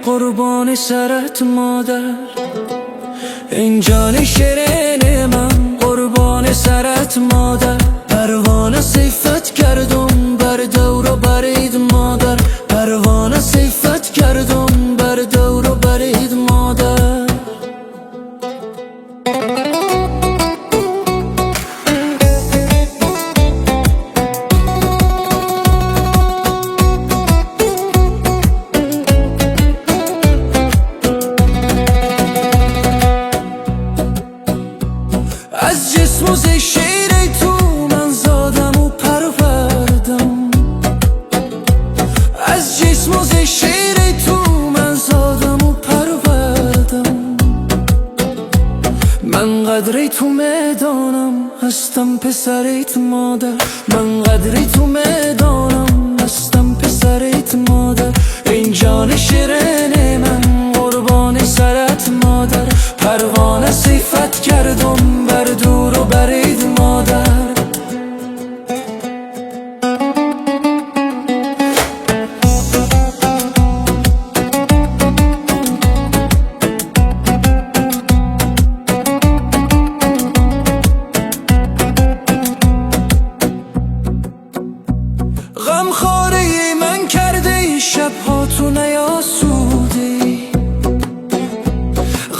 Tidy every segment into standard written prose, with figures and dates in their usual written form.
قربان سرت مادر. این جان شیرین من قربان سرت مادر. پروانه صفت کردم بر دور و برید مادر. پروانه صفت کردم بر دور و برید مادر. از جسم و ز شیر تو من زادم و پروردم. از جسم و ز شیر تو من زادم و پروردم. من قدری تو میدانم هستم پسریت مادر. من قدری تو میدانم هستم پسریت مادر. این جان شیرین من قربان سرت مادر. پروانه صفت کردم بر دور و برید مادر. غمخواری من کرده شبها تو نیاسودی.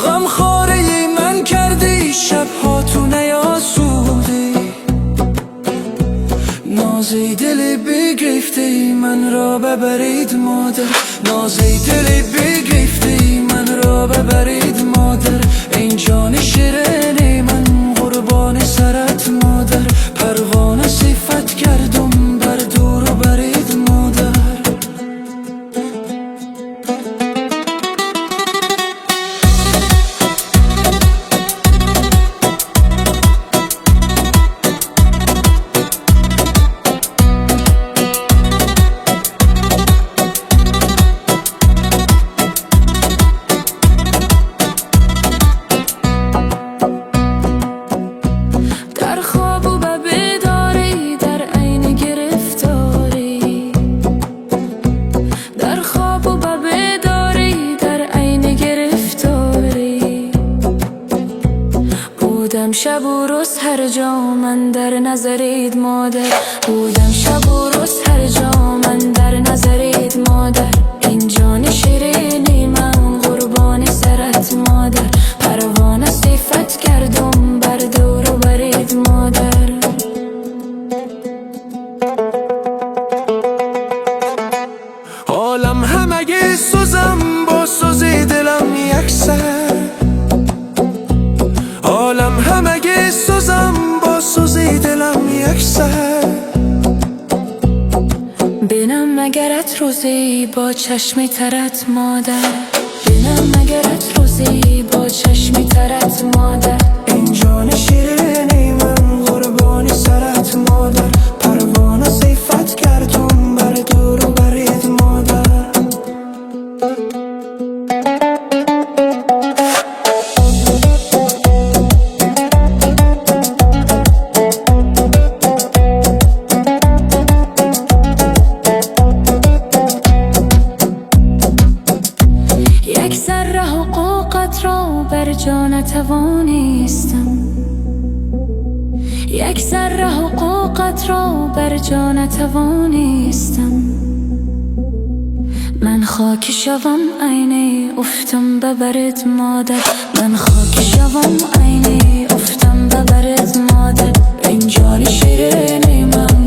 غمخواری من کرده شبها تو نیاسودی. نازی دل بگرفته من را ببرید مادر. نازی دل بگرفته من را ببرید مادر. این جان شیرین من قربان سرت مادر. پروانه صفت کردم بر دور و برید مادر. در خواب و بیداری در عین گرفتاری. در خواب و بیداری در عین گرفتاری. بودم شب و روز هر جا من در نظرید مادر. بودم شب و روز هر جا من در نظرید مادر. این جان شیرین من قربان سرت مادر. پروانه صفت کردم بر دور و برید مادر. حالم همگی سوزم با سوزی دلم یکسر. حالم همگی سوزم با سوزی دلم یکسر. بینم مگرت روزی با چشمی ترت مادر. بینم مگرت روزی با چشمی ترت مادر. این جان شیرین من قربان سرت مادر. پروانه صفت کردم بر دور و برید مادر. یک ذره حقوقت را بر جا نتوانستم. یک ذره حقوقت را بر جا نتوانستم. من خاک شوم عینه افتم ببرد مادر. من خاک شوم عینه افتم ببرد مادر. این جان شیرین من